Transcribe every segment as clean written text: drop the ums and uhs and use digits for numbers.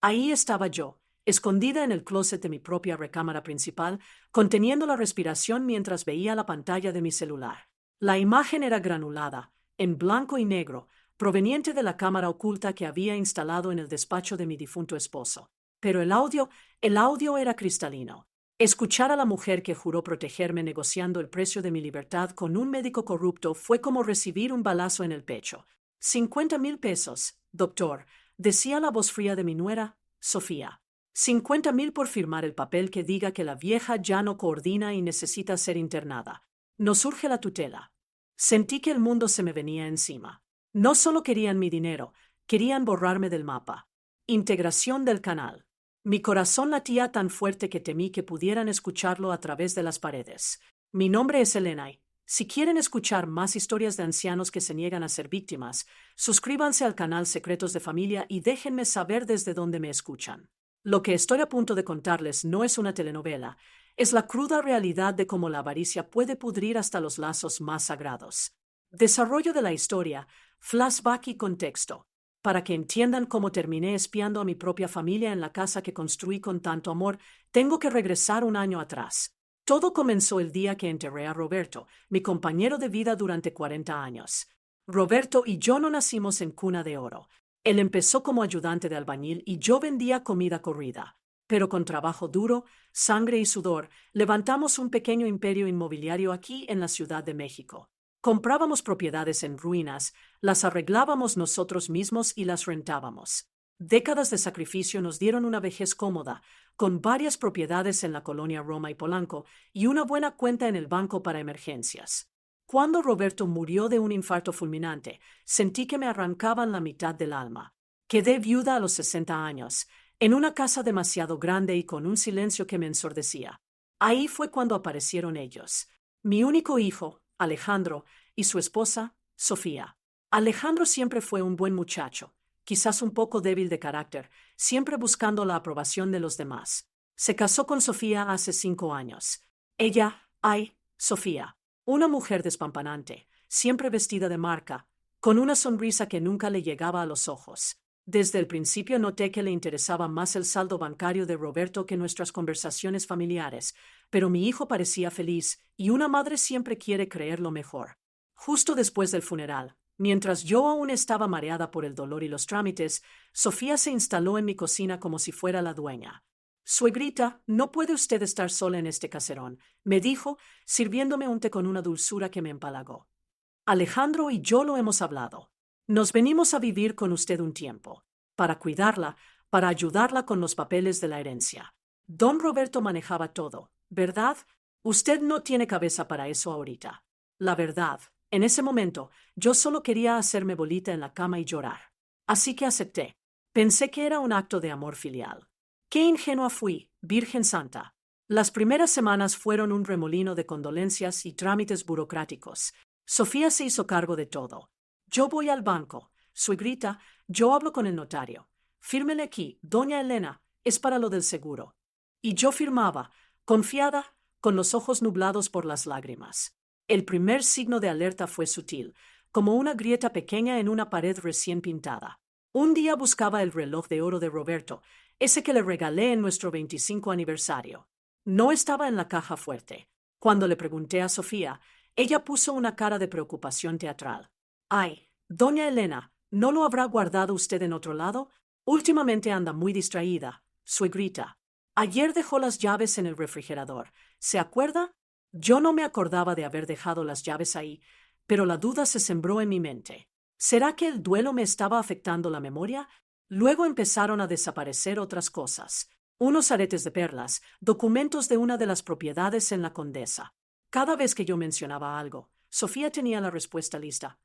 Ahí estaba yo, escondida en el closet de mi propia recámara principal, conteniendo la respiración mientras veía la pantalla de mi celular. La imagen era granulada, en blanco y negro, proveniente de la cámara oculta que había instalado en el despacho de mi difunto esposo. Pero el audio era cristalino. Escuchar a la mujer que juró protegerme negociando el precio de mi libertad con un médico corrupto fue como recibir un balazo en el pecho. 50,000 pesos, doctor, decía la voz fría de mi nuera, Sofía. 50,000 por firmar el papel que diga que la vieja ya no coordina y necesita ser internada. Nos urge la tutela. Sentí que el mundo se me venía encima. No solo querían mi dinero, querían borrarme del mapa. Integración del canal. Mi corazón latía tan fuerte que temí que pudieran escucharlo a través de las paredes. Mi nombre es Elena. Si quieren escuchar más historias de ancianos que se niegan a ser víctimas, suscríbanse al canal Secretos de Familia y déjenme saber desde dónde me escuchan. Lo que estoy a punto de contarles no es una telenovela, es la cruda realidad de cómo la avaricia puede pudrir hasta los lazos más sagrados. Desarrollo de la historia, flashback y contexto. Para que entiendan cómo terminé espiando a mi propia familia en la casa que construí con tanto amor, tengo que regresar un año atrás. Todo comenzó el día que enterré a Roberto, mi compañero de vida durante 40 años. Roberto y yo no nacimos en cuna de oro. Él empezó como ayudante de albañil y yo vendía comida corrida. Pero con trabajo duro, sangre y sudor, levantamos un pequeño imperio inmobiliario aquí en la Ciudad de México. Comprábamos propiedades en ruinas, las arreglábamos nosotros mismos y las rentábamos. Décadas de sacrificio nos dieron una vejez cómoda, con varias propiedades en la colonia Roma y Polanco y una buena cuenta en el banco para emergencias. Cuando Roberto murió de un infarto fulminante, sentí que me arrancaban la mitad del alma. Quedé viuda a los 60 años, en una casa demasiado grande y con un silencio que me ensordecía. Ahí fue cuando aparecieron ellos. Mi único hijo, Alejandro, y su esposa, Sofía. Alejandro siempre fue un buen muchacho, quizás un poco débil de carácter, siempre buscando la aprobación de los demás. Se casó con Sofía hace 5 años. Sofía, una mujer despampanante, siempre vestida de marca, con una sonrisa que nunca le llegaba a los ojos. Desde el principio noté que le interesaba más el saldo bancario de Roberto que nuestras conversaciones familiares, pero mi hijo parecía feliz y una madre siempre quiere creer lo mejor. Justo después del funeral, mientras yo aún estaba mareada por el dolor y los trámites, Sofía se instaló en mi cocina como si fuera la dueña. Suegrita, no puede usted estar sola en este caserón, me dijo, sirviéndome un té con una dulzura que me empalagó. Alejandro y yo lo hemos hablado. Nos venimos a vivir con usted un tiempo, para cuidarla, para ayudarla con los papeles de la herencia. Don Roberto manejaba todo, ¿verdad? Usted no tiene cabeza para eso ahorita. La verdad, en ese momento, yo solo quería hacerme bolita en la cama y llorar. Así que acepté. Pensé que era un acto de amor filial. Qué ingenua fui, Virgen Santa. Las primeras semanas fueron un remolino de condolencias y trámites burocráticos. Sofía se hizo cargo de todo. Yo voy al banco. Suegrita, yo hablo con el notario. Fírmele aquí, doña Elena, es para lo del seguro. Y yo firmaba, confiada, con los ojos nublados por las lágrimas. El primer signo de alerta fue sutil, como una grieta pequeña en una pared recién pintada. Un día buscaba el reloj de oro de Roberto, ese que le regalé en nuestro 25 aniversario. No estaba en la caja fuerte. Cuando le pregunté a Sofía, ella puso una cara de preocupación teatral. Doña Elena, ¿no lo habrá guardado usted en otro lado? Últimamente anda muy distraída, suegrita. Ayer dejó las llaves en el refrigerador. ¿Se acuerda? Yo no me acordaba de haber dejado las llaves ahí, pero la duda se sembró en mi mente. ¿Será que el duelo me estaba afectando la memoria? Luego empezaron a desaparecer otras cosas. Unos aretes de perlas, documentos de una de las propiedades en la Condesa. Cada vez que yo mencionaba algo, Sofía tenía la respuesta lista.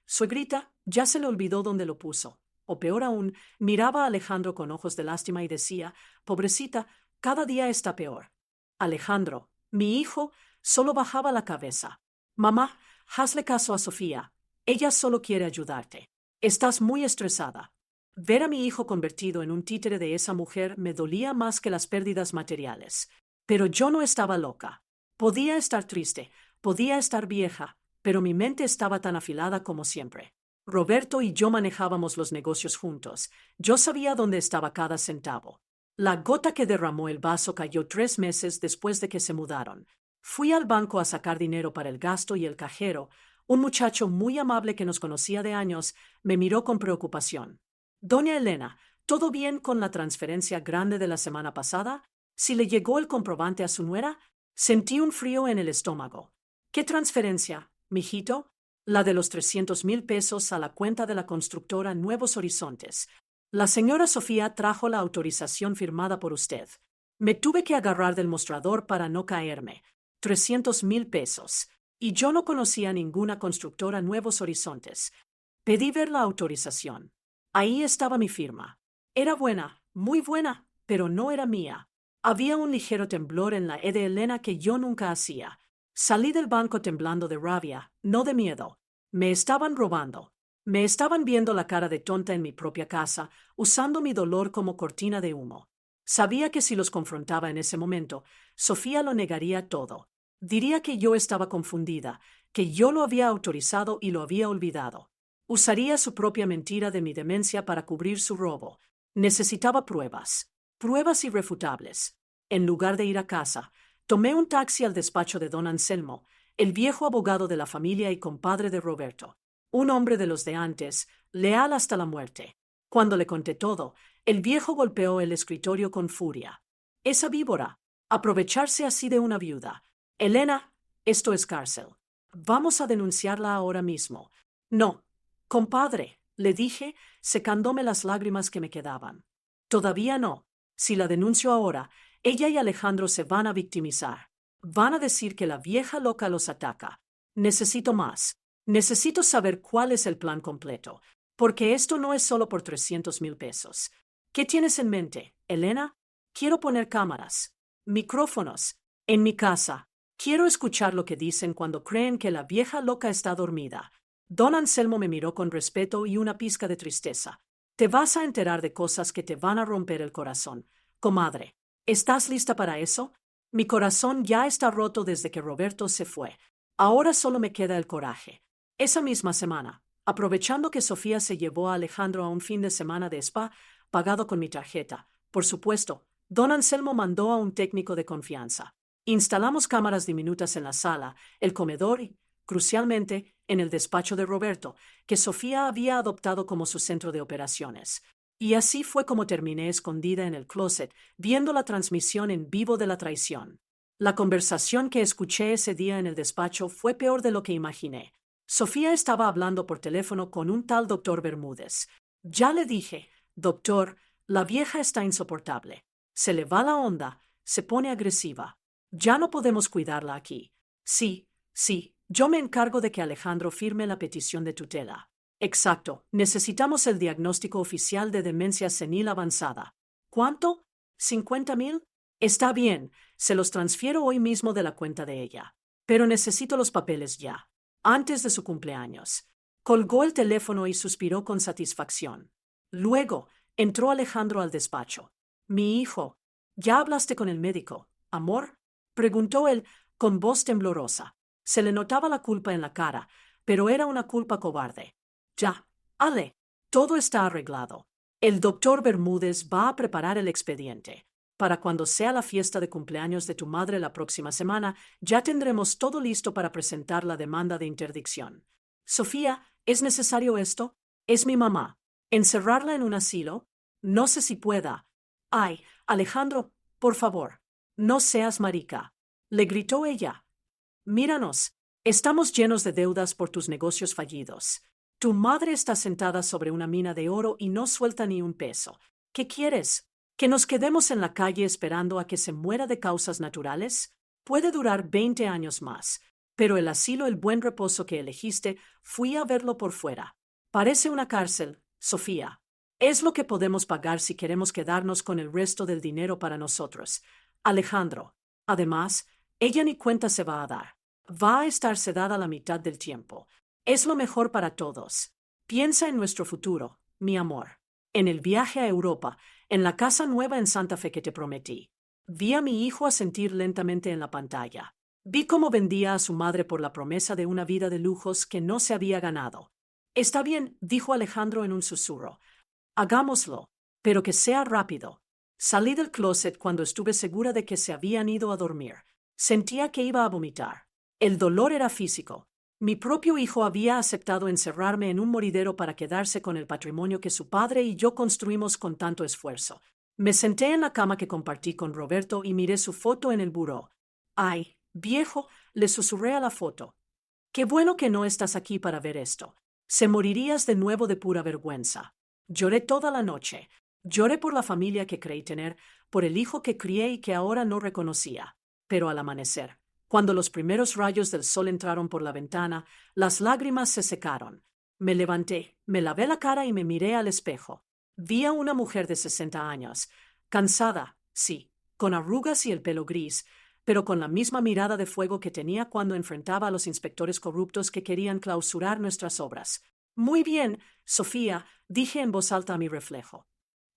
Suegrita, ya se le olvidó dónde lo puso. O peor aún, miraba a Alejandro con ojos de lástima y decía, pobrecita, cada día está peor. Alejandro, mi hijo, solo bajaba la cabeza. Mamá, hazle caso a Sofía. Ella solo quiere ayudarte. Estás muy estresada. Ver a mi hijo convertido en un títere de esa mujer me dolía más que las pérdidas materiales. Pero yo no estaba loca. Podía estar triste, podía estar vieja, pero mi mente estaba tan afilada como siempre. Roberto y yo manejábamos los negocios juntos. Yo sabía dónde estaba cada centavo. La gota que derramó el vaso cayó 3 meses después de que se mudaron. Fui al banco a sacar dinero para el gasto y el cajero, un muchacho muy amable que nos conocía de años, me miró con preocupación. Doña Elena, ¿todo bien con la transferencia grande de la semana pasada? ¿Si le llegó el comprobante a su nuera? Sentí un frío en el estómago. ¿Qué transferencia, mijito? La de los 300,000 pesos a la cuenta de la constructora Nuevos Horizontes. La señora Sofía trajo la autorización firmada por usted. Me tuve que agarrar del mostrador para no caerme. 300,000 pesos. Y yo no conocía ninguna constructora Nuevos Horizontes. Pedí ver la autorización. Ahí estaba mi firma. Era buena, muy buena, pero no era mía. Había un ligero temblor en la E de Elena que yo nunca hacía. Salí del banco temblando de rabia, no de miedo. Me estaban robando. Me estaban viendo la cara de tonta en mi propia casa, usando mi dolor como cortina de humo. Sabía que si los confrontaba en ese momento, Sofía lo negaría todo. Diría que yo estaba confundida, que yo lo había autorizado y lo había olvidado. Usaría su propia mentira de mi demencia para cubrir su robo. Necesitaba pruebas, pruebas irrefutables. En lugar de ir a casa, tomé un taxi al despacho de don Anselmo, el viejo abogado de la familia y compadre de Roberto, un hombre de los de antes, leal hasta la muerte. Cuando le conté todo, el viejo golpeó el escritorio con furia. Esa víbora, aprovecharse así de una viuda. Elena, esto es cárcel. Vamos a denunciarla ahora mismo. No, compadre, le dije, secándome las lágrimas que me quedaban. Todavía no. Si la denuncio ahora, ella y Alejandro se van a victimizar. Van a decir que la vieja loca los ataca. Necesito más. Necesito saber cuál es el plan completo, porque esto no es solo por 300,000 pesos. ¿Qué tienes en mente, Elena? Quiero poner cámaras, micrófonos, en mi casa. Quiero escuchar lo que dicen cuando creen que la vieja loca está dormida. Don Anselmo me miró con respeto y una pizca de tristeza. Te vas a enterar de cosas que te van a romper el corazón. Comadre, ¿estás lista para eso? Mi corazón ya está roto desde que Roberto se fue. Ahora solo me queda el coraje. Esa misma semana, aprovechando que Sofía se llevó a Alejandro a un fin de semana de spa, pagado con mi tarjeta, por supuesto, don Anselmo mandó a un técnico de confianza. Instalamos cámaras diminutas en la sala, el comedor y, crucialmente, en el despacho de Roberto, que Sofía había adoptado como su centro de operaciones. Y así fue como terminé escondida en el closet, viendo la transmisión en vivo de la traición. La conversación que escuché ese día en el despacho fue peor de lo que imaginé. Sofía estaba hablando por teléfono con un tal doctor Bermúdez. Ya le dije, doctor, la vieja está insoportable. Se le va la onda, se pone agresiva. Ya no podemos cuidarla aquí. Sí, sí, yo me encargo de que Alejandro firme la petición de tutela. Exacto, necesitamos el diagnóstico oficial de demencia senil avanzada. ¿Cuánto? ¿50,000? Está bien, se los transfiero hoy mismo de la cuenta de ella. Pero necesito los papeles ya, antes de su cumpleaños. Colgó el teléfono y suspiró con satisfacción. Luego, entró Alejandro al despacho. Mi hijo, ¿ya hablaste con el médico, amor? Preguntó él con voz temblorosa. Se le notaba la culpa en la cara, pero era una culpa cobarde. Ya, Ale, todo está arreglado. El doctor Bermúdez va a preparar el expediente. Para cuando sea la fiesta de cumpleaños de tu madre la próxima semana, ya tendremos todo listo para presentar la demanda de interdicción. Sofía, ¿es necesario esto? Es mi mamá. ¿Encerrarla en un asilo? No sé si pueda. Ay, Alejandro, por favor, no seas marica. Le gritó ella. Míranos, estamos llenos de deudas por tus negocios fallidos. Tu madre está sentada sobre una mina de oro y no suelta ni un peso. ¿Qué quieres? ¿Que nos quedemos en la calle esperando a que se muera de causas naturales? Puede durar 20 años más, pero el asilo, el buen reposo que elegiste, fui a verlo por fuera. Parece una cárcel, Sofía. Es lo que podemos pagar si queremos quedarnos con el resto del dinero para nosotros. Alejandro. Además, ella ni cuenta se va a dar. Va a estar sedada la mitad del tiempo. Es lo mejor para todos. Piensa en nuestro futuro, mi amor. En el viaje a Europa, en la casa nueva en Santa Fe que te prometí. Vi a mi hijo asentir lentamente en la pantalla. Vi cómo vendía a su madre por la promesa de una vida de lujos que no se había ganado. Está bien, dijo Alejandro en un susurro. Hagámoslo, pero que sea rápido. Salí del closet cuando estuve segura de que se habían ido a dormir. Sentía que iba a vomitar. El dolor era físico. Mi propio hijo había aceptado encerrarme en un moridero para quedarse con el patrimonio que su padre y yo construimos con tanto esfuerzo. Me senté en la cama que compartí con Roberto y miré su foto en el buró. Ay, viejo, le susurré a la foto. Qué bueno que no estás aquí para ver esto. Se morirías de nuevo de pura vergüenza. Lloré toda la noche. Lloré por la familia que creí tener, por el hijo que crié y que ahora no reconocía. Pero al amanecer, cuando los primeros rayos del sol entraron por la ventana, las lágrimas se secaron. Me levanté, me lavé la cara y me miré al espejo. Vi a una mujer de 60 años, cansada, sí, con arrugas y el pelo gris, pero con la misma mirada de fuego que tenía cuando enfrentaba a los inspectores corruptos que querían clausurar nuestras obras. Muy bien, Sofía, dije en voz alta a mi reflejo.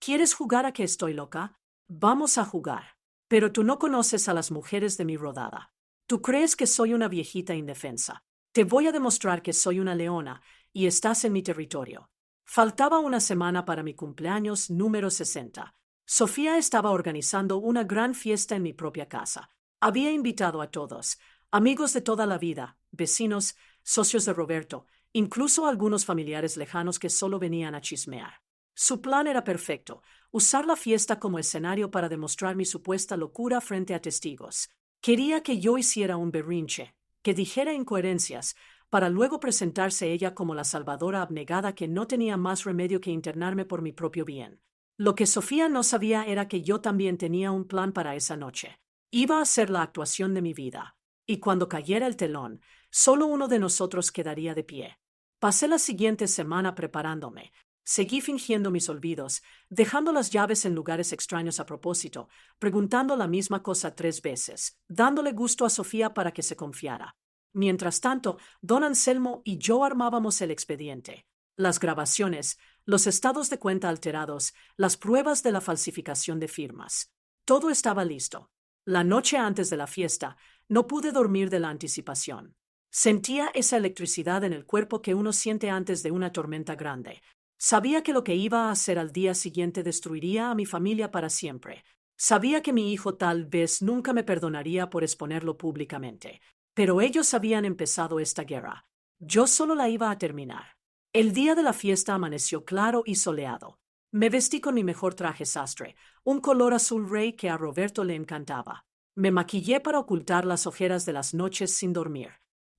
¿Quieres jugar a que estoy loca? Vamos a jugar. Pero tú no conoces a las mujeres de mi rodada. Tú crees que soy una viejita indefensa. Te voy a demostrar que soy una leona y estás en mi territorio. Faltaba una semana para mi cumpleaños número 60. Sofía estaba organizando una gran fiesta en mi propia casa. Había invitado a todos, amigos de toda la vida, vecinos, socios de Roberto, incluso algunos familiares lejanos que solo venían a chismear. Su plan era perfecto, usar la fiesta como escenario para demostrar mi supuesta locura frente a testigos. Quería que yo hiciera un berrinche, que dijera incoherencias, para luego presentarse ella como la salvadora abnegada que no tenía más remedio que internarme por mi propio bien. Lo que Sofía no sabía era que yo también tenía un plan para esa noche. Iba a ser la actuación de mi vida, y cuando cayera el telón, solo uno de nosotros quedaría de pie. Pasé la siguiente semana preparándome. Seguí fingiendo mis olvidos, dejando las llaves en lugares extraños a propósito, preguntando la misma cosa 3 veces, dándole gusto a Sofía para que se confiara. Mientras tanto, don Anselmo y yo armábamos el expediente. Las grabaciones, los estados de cuenta alterados, las pruebas de la falsificación de firmas. Todo estaba listo. La noche antes de la fiesta, no pude dormir de la anticipación. Sentía esa electricidad en el cuerpo que uno siente antes de una tormenta grande. Sabía que lo que iba a hacer al día siguiente destruiría a mi familia para siempre. Sabía que mi hijo tal vez nunca me perdonaría por exponerlo públicamente. Pero ellos habían empezado esta guerra. Yo solo la iba a terminar. El día de la fiesta amaneció claro y soleado. Me vestí con mi mejor traje sastre, un color azul rey que a Roberto le encantaba. Me maquillé para ocultar las ojeras de las noches sin dormir.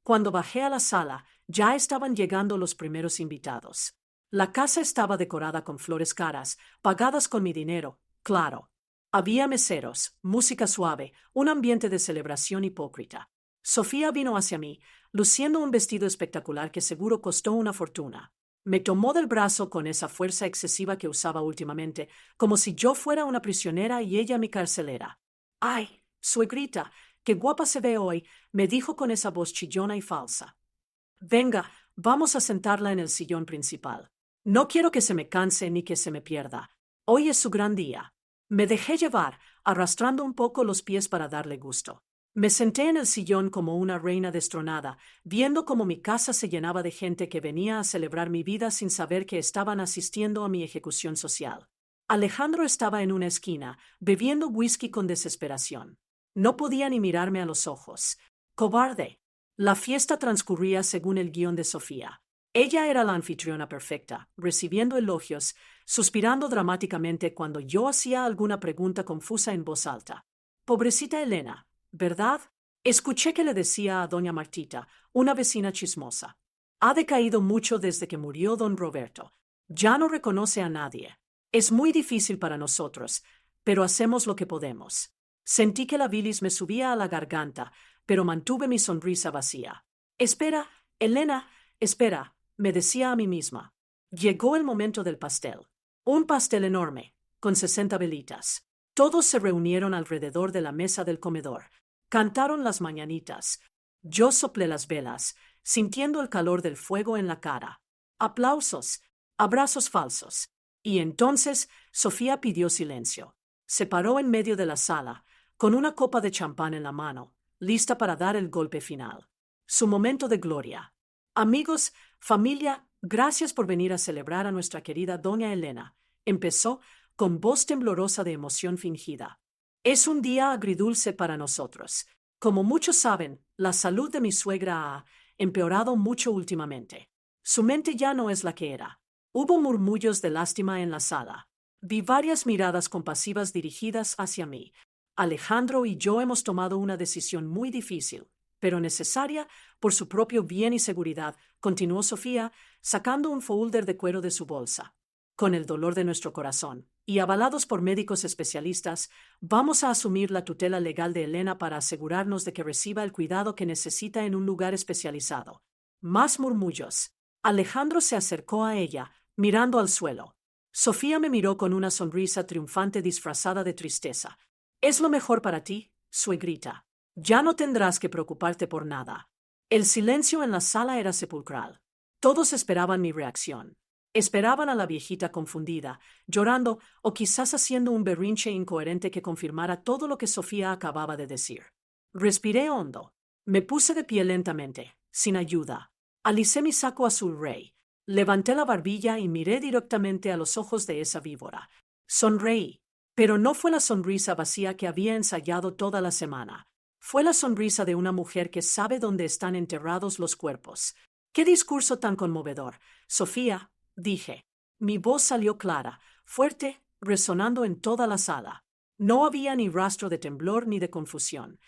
Cuando bajé a la sala, ya estaban llegando los primeros invitados. La casa estaba decorada con flores caras, pagadas con mi dinero, claro. Había meseros, música suave, un ambiente de celebración hipócrita. Sofía vino hacia mí, luciendo un vestido espectacular que seguro costó una fortuna. Me tomó del brazo con esa fuerza excesiva que usaba últimamente, como si yo fuera una prisionera y ella mi carcelera. ¡Ay, suegrita, qué guapa se ve hoy!, me dijo con esa voz chillona y falsa. Venga, vamos a sentarla en el sillón principal. No quiero que se me canse ni que se me pierda. Hoy es su gran día. Me dejé llevar, arrastrando un poco los pies para darle gusto. Me senté en el sillón como una reina destronada, viendo cómo mi casa se llenaba de gente que venía a celebrar mi vida sin saber que estaban asistiendo a mi ejecución social. Alejandro estaba en una esquina, bebiendo whisky con desesperación. No podía ni mirarme a los ojos. ¡Cobarde! La fiesta transcurría según el guión de Sofía. Ella era la anfitriona perfecta, recibiendo elogios, suspirando dramáticamente cuando yo hacía alguna pregunta confusa en voz alta. Pobrecita Elena, ¿verdad? Escuché que le decía a doña Martita, una vecina chismosa. Ha decaído mucho desde que murió don Roberto. Ya no reconoce a nadie. Es muy difícil para nosotros, pero hacemos lo que podemos. Sentí que la bilis me subía a la garganta, pero mantuve mi sonrisa vacía. Espera, Elena, espera, me decía a mí misma. Llegó el momento del pastel. Un pastel enorme, con 60 velitas. Todos se reunieron alrededor de la mesa del comedor. Cantaron las mañanitas. Yo soplé las velas, sintiendo el calor del fuego en la cara. Aplausos, abrazos falsos. Y entonces Sofía pidió silencio. Se paró en medio de la sala, con una copa de champán en la mano, lista para dar el golpe final. Su momento de gloria. Amigos, familia, Gracias por venir a celebrar a nuestra querida doña Elena, empezó, con voz temblorosa de emoción fingida. Es un día agridulce para nosotros. Como muchos saben, la salud de mi suegra ha empeorado mucho últimamente. Su mente ya no es la que era. Hubo murmullos de lástima en la sala. Vi varias miradas compasivas dirigidas hacia mí. Alejandro y yo hemos tomado una decisión muy difícil, pero necesaria por su propio bien y seguridad, continuó Sofía, sacando un folder de cuero de su bolsa. Con el dolor de nuestro corazón, y avalados por médicos especialistas, vamos a asumir la tutela legal de Elena para asegurarnos de que reciba el cuidado que necesita en un lugar especializado. Más murmullos. Alejandro se acercó a ella, mirando al suelo. Sofía me miró con una sonrisa triunfante disfrazada de tristeza. Es lo mejor para ti, suegrita. Ya no tendrás que preocuparte por nada. El silencio en la sala era sepulcral. Todos esperaban mi reacción. Esperaban a la viejita confundida, llorando o quizás haciendo un berrinche incoherente que confirmara todo lo que Sofía acababa de decir. Respiré hondo. Me puse de pie lentamente, sin ayuda. Alicé mi saco azul rey. Levanté la barbilla y miré directamente a los ojos de esa víbora. Sonreí, pero no fue la sonrisa vacía que había ensayado toda la semana. Fue la sonrisa de una mujer que sabe dónde están enterrados los cuerpos. ¡Qué discurso tan conmovedor! Sofía, dije. Mi voz salió clara, fuerte, resonando en toda la sala. No había ni rastro de temblor ni de confusión.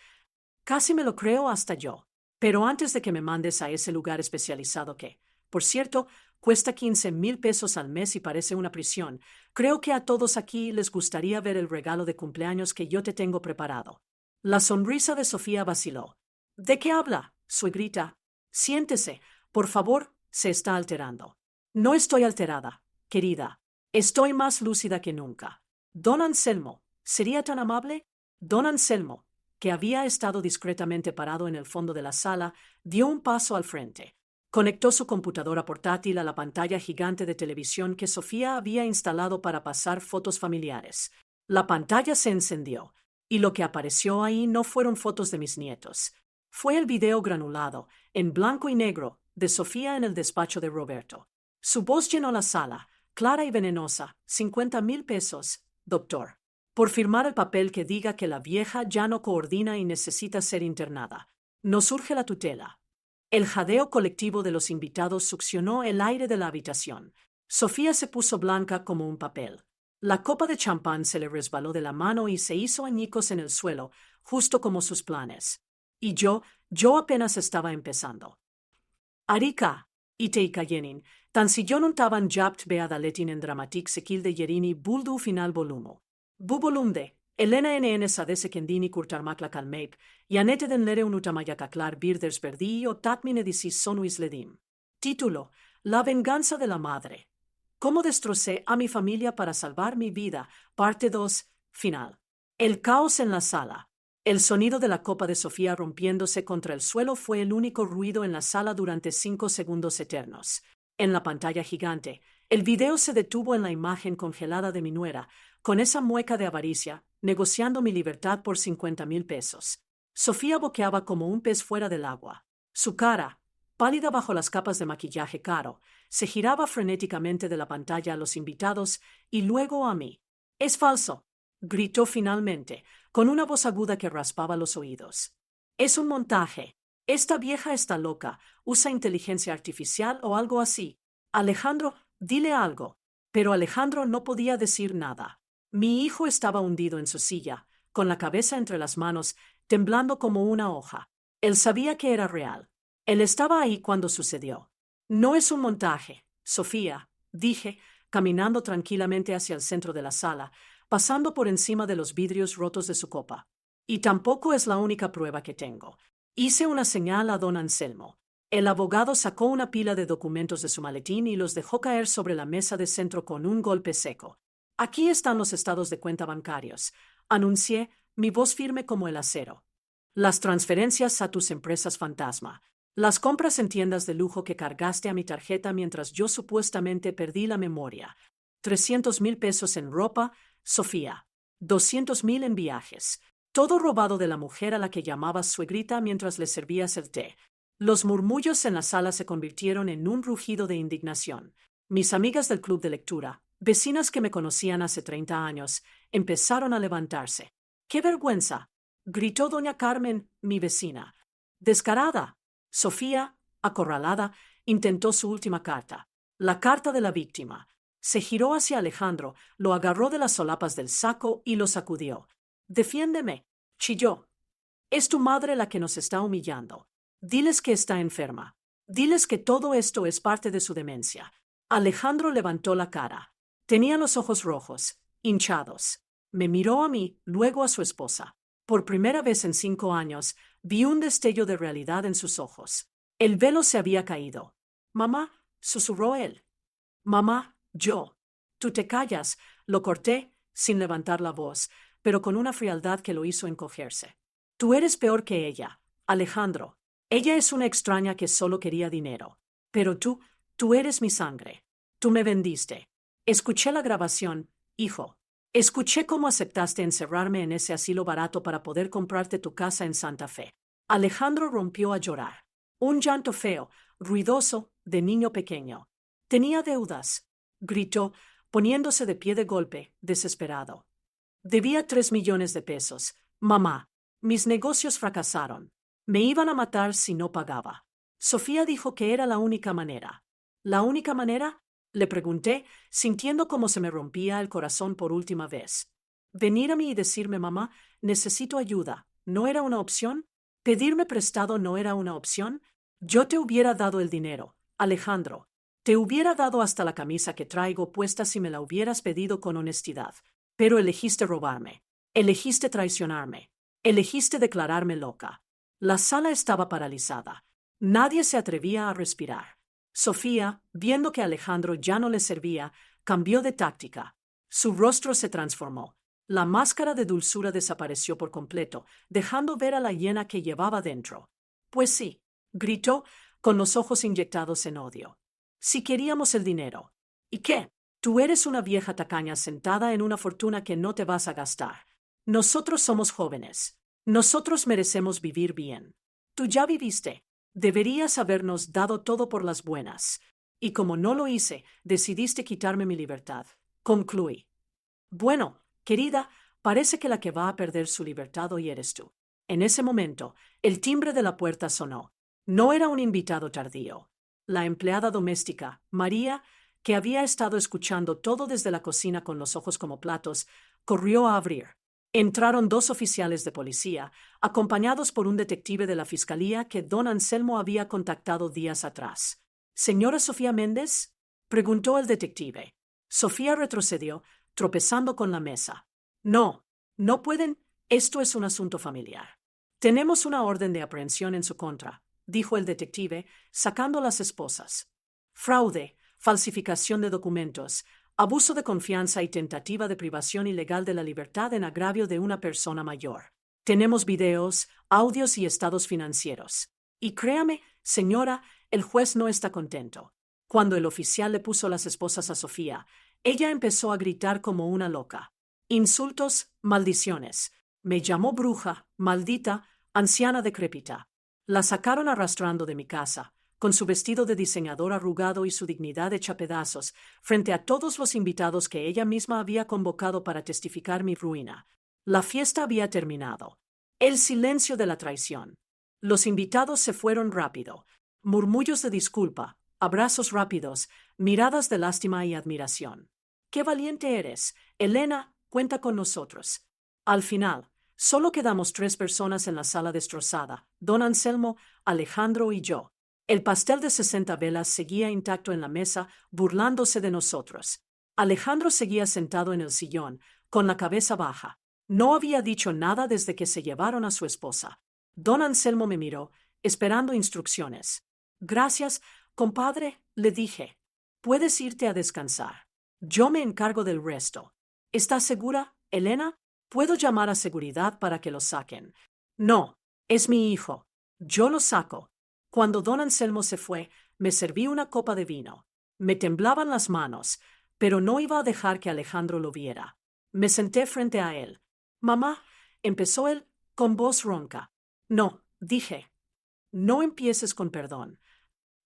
Casi me lo creo hasta yo. Pero antes de que me mandes a ese lugar especializado que, por cierto, cuesta 15,000 pesos al mes y parece una prisión, creo que a todos aquí les gustaría ver el regalo de cumpleaños que yo te tengo preparado. La sonrisa de Sofía vaciló. ¿De qué habla, suegrita? Siéntese, por favor, se está alterando. No estoy alterada, querida. Estoy más lúcida que nunca. Don Anselmo, ¿sería tan amable? Don Anselmo, que había estado discretamente parado en el fondo de la sala, dio un paso al frente. Conectó su computadora portátil a la pantalla gigante de televisión que Sofía había instalado para pasar fotos familiares. La pantalla se encendió, y lo que apareció ahí no fueron fotos de mis nietos. Fue el video granulado, en blanco y negro, de Sofía en el despacho de Roberto. Su voz llenó la sala, clara y venenosa. 50,000 pesos, doctor. Por firmar el papel que diga que la vieja ya no coordina y necesita ser internada. Nos urge la tutela. El jadeo colectivo de los invitados succionó el aire de la habitación. Sofía se puso blanca como un papel. La copa de champán se le resbaló de la mano y se hizo añicos en el suelo, justo como sus planes. Y yo apenas estaba empezando. Arika, ite ikayenin, tan si yo non taban japt beadaletin en dramatik sekilde yerini buldu final volumo. Bu volumde, Elena NN sadese kendini kurtarmakla kalmeip, yanete den lere unutamayakaklar birders verdi o tatmin edisis sonuis ledim. Título: La venganza de la madre. ¿Cómo destrocé a mi familia para salvar mi vida? Parte 2, final. El caos en la sala. El sonido de la copa de Sofía rompiéndose contra el suelo fue el único ruido en la sala durante 5 segundos eternos. En la pantalla gigante, el video se detuvo en la imagen congelada de mi nuera, con esa mueca de avaricia, negociando mi libertad por 50,000 pesos. Sofía boqueaba como un pez fuera del agua. Su cara, pálida bajo las capas de maquillaje caro, se giraba frenéticamente de la pantalla a los invitados y luego a mí. «Es falso», gritó finalmente, con una voz aguda que raspaba los oídos. «Es un montaje. Esta vieja está loca, usa inteligencia artificial o algo así. Alejandro, dile algo». Pero Alejandro no podía decir nada. Mi hijo estaba hundido en su silla, con la cabeza entre las manos, temblando como una hoja. Él sabía que era real. Él estaba ahí cuando sucedió. «No es un montaje, Sofía», dije, caminando tranquilamente hacia el centro de la sala, pasando por encima de los vidrios rotos de su copa. «Y tampoco es la única prueba que tengo». Hice una señal a don Anselmo. El abogado sacó una pila de documentos de su maletín y los dejó caer sobre la mesa de centro con un golpe seco. «Aquí están los estados de cuenta bancarios», anuncié, mi voz firme como el acero. «Las transferencias a tus empresas fantasma. Las compras en tiendas de lujo que cargaste a mi tarjeta mientras yo supuestamente perdí la memoria. 300,000 pesos en ropa, Sofía. 200,000 en viajes. Todo robado de la mujer a la que llamabas suegrita mientras le servías el té. Los murmullos en la sala se convirtieron en un rugido de indignación. Mis amigas del club de lectura, vecinas que me conocían hace 30 años, empezaron a levantarse. ¡Qué vergüenza! Gritó doña Carmen, mi vecina. Descarada. Sofía, acorralada, intentó su última carta. La carta de la víctima. Se giró hacia Alejandro, lo agarró de las solapas del saco y lo sacudió. «Defiéndeme», chilló. «Es tu madre la que nos está humillando. Diles que está enferma. Diles que todo esto es parte de su demencia». Alejandro levantó la cara. Tenía los ojos rojos, hinchados. Me miró a mí, luego a su esposa. Por primera vez en 5 años, vi un destello de realidad en sus ojos. El velo se había caído. «Mamá», susurró él. «Mamá, yo». «Tú te callas», lo corté, sin levantar la voz, pero con una frialdad que lo hizo encogerse. «Tú eres peor que ella, Alejandro. Ella es una extraña que solo quería dinero. Pero tú eres mi sangre. Tú me vendiste. Escuché la grabación, hijo. Escuché cómo aceptaste encerrarme en ese asilo barato para poder comprarte tu casa en Santa Fe». Alejandro rompió a llorar. Un llanto feo, ruidoso, de niño pequeño. «Tenía deudas», gritó, poniéndose de pie de golpe, desesperado. «Debía 3 millones de pesos. Mamá, mis negocios fracasaron. Me iban a matar si no pagaba». Sofía dijo que era la única manera. ¿La única manera?, le pregunté, sintiendo cómo se me rompía el corazón por última vez. Venir a mí y decirme, mamá, necesito ayuda, ¿no era una opción? ¿Pedirme prestado no era una opción? Yo te hubiera dado el dinero, Alejandro. Te hubiera dado hasta la camisa que traigo puesta si me la hubieras pedido con honestidad. Pero elegiste robarme. Elegiste traicionarme. Elegiste declararme loca. La sala estaba paralizada. Nadie se atrevía a respirar. Sofía, viendo que Alejandro ya no le servía, cambió de táctica. Su rostro se transformó. La máscara de dulzura desapareció por completo, dejando ver a la hiena que llevaba dentro. «Pues sí», gritó, con los ojos inyectados en odio. «Si queríamos el dinero». «¿Y qué? Tú eres una vieja tacaña sentada en una fortuna que no te vas a gastar. Nosotros somos jóvenes. Nosotros merecemos vivir bien. Tú ya viviste. Deberías habernos dado todo por las buenas. Y como no lo hice, decidiste quitarme mi libertad», concluí. «Bueno, querida, parece que la que va a perder su libertad hoy eres tú». En ese momento, el timbre de la puerta sonó. No era un invitado tardío. La empleada doméstica, María, que había estado escuchando todo desde la cocina con los ojos como platos, corrió a abrir. Entraron 2 oficiales de policía, acompañados por un detective de la fiscalía que don Anselmo había contactado días atrás. «¿Señora Sofía Méndez?», preguntó el detective. Sofía retrocedió, tropezando con la mesa. «No, no pueden. Esto es un asunto familiar». «Tenemos una orden de aprehensión en su contra», dijo el detective, sacando las esposas. «Fraude, falsificación de documentos, abuso de confianza y tentativa de privación ilegal de la libertad en agravio de una persona mayor. Tenemos videos, audios y estados financieros. Y créame, señora, el juez no está contento». Cuando el oficial le puso las esposas a Sofía, ella empezó a gritar como una loca. Insultos, maldiciones. Me llamó bruja, maldita, anciana decrépita. La sacaron arrastrando de mi casa, con su vestido de diseñador arrugado y su dignidad hecha pedazos, frente a todos los invitados que ella misma había convocado para testificar mi ruina. La fiesta había terminado. El silencio de la traición. Los invitados se fueron rápido. Murmullos de disculpa, abrazos rápidos, miradas de lástima y admiración. «¡Qué valiente eres! Elena, cuenta con nosotros». Al final, solo quedamos 3 personas en la sala destrozada, don Anselmo, Alejandro y yo. El pastel de 60 velas seguía intacto en la mesa, burlándose de nosotros. Alejandro seguía sentado en el sillón, con la cabeza baja. No había dicho nada desde que se llevaron a su esposa. Don Anselmo me miró, esperando instrucciones. «Gracias, compadre», le dije. «Puedes irte a descansar. Yo me encargo del resto». «¿Estás segura, Elena? Puedo llamar a seguridad para que lo saquen». «No, es mi hijo. Yo lo saco». Cuando don Anselmo se fue, me serví una copa de vino. Me temblaban las manos, pero no iba a dejar que Alejandro lo viera. Me senté frente a él. «Mamá», empezó él, con voz ronca. «No», dije. No empieces con perdón.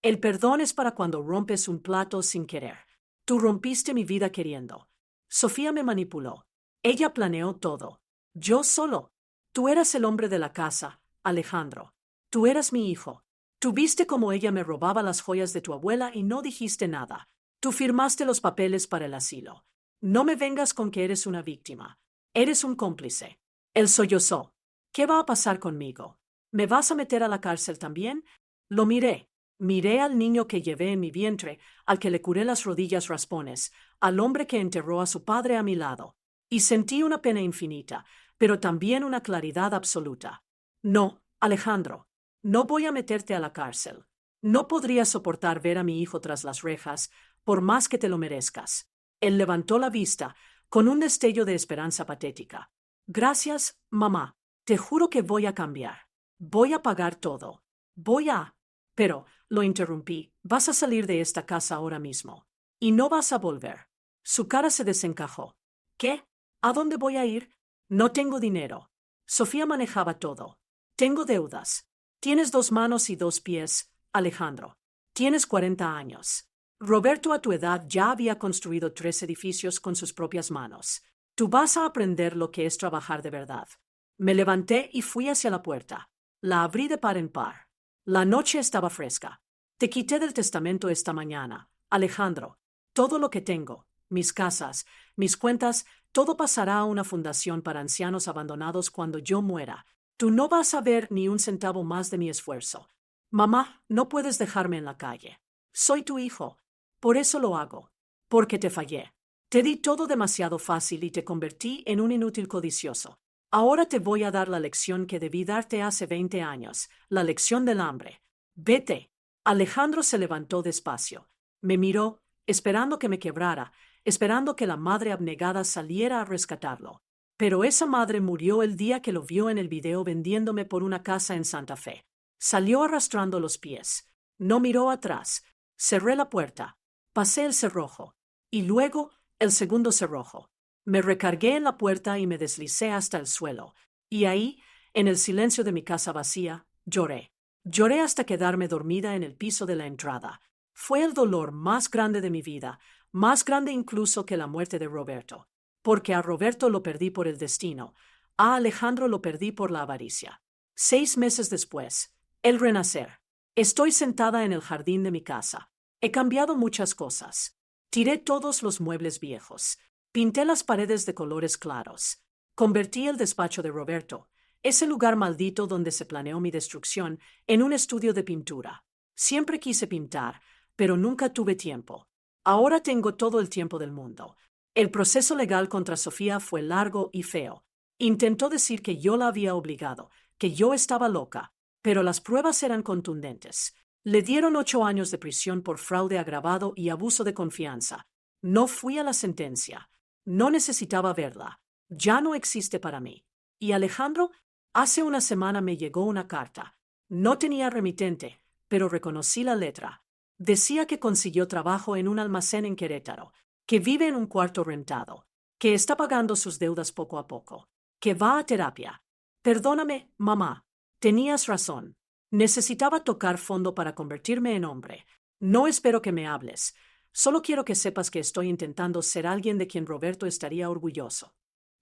El perdón es para cuando rompes un plato sin querer. Tú rompiste mi vida queriendo. Sofía me manipuló. Ella planeó todo. Yo solo. Tú eras el hombre de la casa, Alejandro. Tú eras mi hijo. Tú viste cómo ella me robaba las joyas de tu abuela y no dijiste nada. Tú firmaste los papeles para el asilo. No me vengas con que eres una víctima. Eres un cómplice. Él sollozó. ¿Qué va a pasar conmigo? ¿Me vas a meter a la cárcel también? Lo miré. Miré al niño que llevé en mi vientre, al que le curé las rodillas raspones, al hombre que enterró a su padre a mi lado, y sentí una pena infinita, pero también una claridad absoluta. No, Alejandro, no voy a meterte a la cárcel. No podría soportar ver a mi hijo tras las rejas, por más que te lo merezcas. Él levantó la vista, con un destello de esperanza patética. Gracias, mamá. Te juro que voy a cambiar. Voy a pagar todo. Voy a... Pero, lo interrumpí, vas a salir de esta casa ahora mismo. Y no vas a volver. Su cara se desencajó. ¿Qué? ¿A dónde voy a ir? No tengo dinero. Sofía manejaba todo. Tengo deudas. Tienes 2 manos y 2 pies, Alejandro. Tienes 40 años. Roberto a tu edad ya había construido 3 edificios con sus propias manos. Tú vas a aprender lo que es trabajar de verdad. Me levanté y fui hacia la puerta. La abrí de par en par. La noche estaba fresca. Te quité del testamento esta mañana, Alejandro. Todo lo que tengo, mis casas, mis cuentas, todo pasará a una fundación para ancianos abandonados cuando yo muera. Tú no vas a ver ni un centavo más de mi esfuerzo. Mamá, no puedes dejarme en la calle. Soy tu hijo. Por eso lo hago. Porque te fallé. Te di todo demasiado fácil y te convertí en un inútil codicioso. Ahora te voy a dar la lección que debí darte hace 20 años, la lección del hambre. Vete. Alejandro se levantó despacio. Me miró, esperando que me quebrara, esperando que la madre abnegada saliera a rescatarlo. Pero esa madre murió el día que lo vio en el video vendiéndome por una casa en Santa Fe. Salió arrastrando los pies. No miró atrás. Cerré la puerta. Pasé el cerrojo. Y luego el segundo cerrojo. Me recargué en la puerta y me deslicé hasta el suelo. Y ahí, en el silencio de mi casa vacía, lloré. Lloré hasta quedarme dormida en el piso de la entrada. Fue el dolor más grande de mi vida, más grande incluso que la muerte de Roberto. Porque a Roberto lo perdí por el destino, a Alejandro lo perdí por la avaricia. 6 meses después, el renacer. Estoy sentada en el jardín de mi casa. He cambiado muchas cosas. Tiré todos los muebles viejos. Pinté las paredes de colores claros. Convertí el despacho de Roberto, ese lugar maldito donde se planeó mi destrucción, en un estudio de pintura. Siempre quise pintar, pero nunca tuve tiempo. Ahora tengo todo el tiempo del mundo. El proceso legal contra Sofía fue largo y feo. Intentó decir que yo la había obligado, que yo estaba loca, pero las pruebas eran contundentes. Le dieron 8 años de prisión por fraude agravado y abuso de confianza. No fui a la sentencia. No necesitaba verla. Ya no existe para mí. Y Alejandro, hace una semana me llegó una carta. No tenía remitente, pero reconocí la letra. Decía que consiguió trabajo en un almacén en Querétaro, que vive en un cuarto rentado, que está pagando sus deudas poco a poco, que va a terapia. Perdóname, mamá. Tenías razón. Necesitaba tocar fondo para convertirme en hombre. No espero que me hables. Solo quiero que sepas que estoy intentando ser alguien de quien Roberto estaría orgulloso.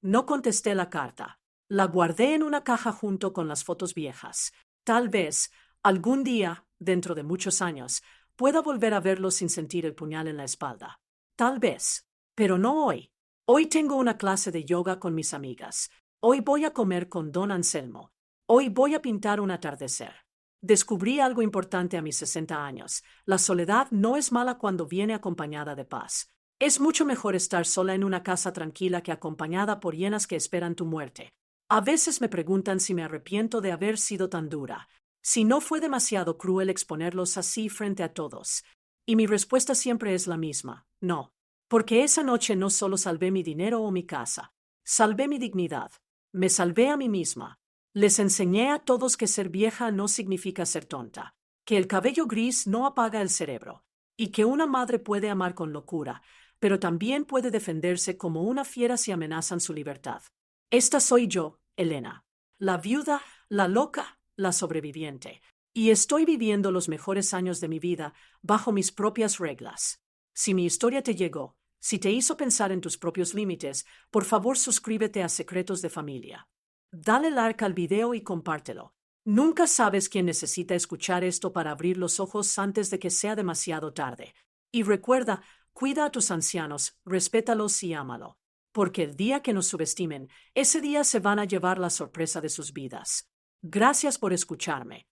No contesté la carta. La guardé en una caja junto con las fotos viejas. Tal vez, algún día, dentro de muchos años, pueda volver a verlo sin sentir el puñal en la espalda. Tal vez. Pero no hoy. Hoy tengo una clase de yoga con mis amigas. Hoy voy a comer con don Anselmo. Hoy voy a pintar un atardecer. Descubrí algo importante a mis 60 años. La soledad no es mala cuando viene acompañada de paz. Es mucho mejor estar sola en una casa tranquila que acompañada por hienas que esperan tu muerte. A veces me preguntan si me arrepiento de haber sido tan dura, si no fue demasiado cruel exponerlos así frente a todos. Y mi respuesta siempre es la misma, no. Porque esa noche no solo salvé mi dinero o mi casa, salvé mi dignidad. Me salvé a mí misma. Les enseñé a todos que ser vieja no significa ser tonta, que el cabello gris no apaga el cerebro, y que una madre puede amar con locura, pero también puede defenderse como una fiera si amenazan su libertad. Esta soy yo, Elena, la viuda, la loca, la sobreviviente. Y estoy viviendo los mejores años de mi vida bajo mis propias reglas. Si mi historia te llegó, si te hizo pensar en tus propios límites, por favor suscríbete a Secretos de Familia. Dale like al video y compártelo. Nunca sabes quién necesita escuchar esto para abrir los ojos antes de que sea demasiado tarde. Y recuerda, cuida a tus ancianos, respétalos y ámalo. Porque el día que nos subestimen, ese día se van a llevar la sorpresa de sus vidas. Gracias por escucharme.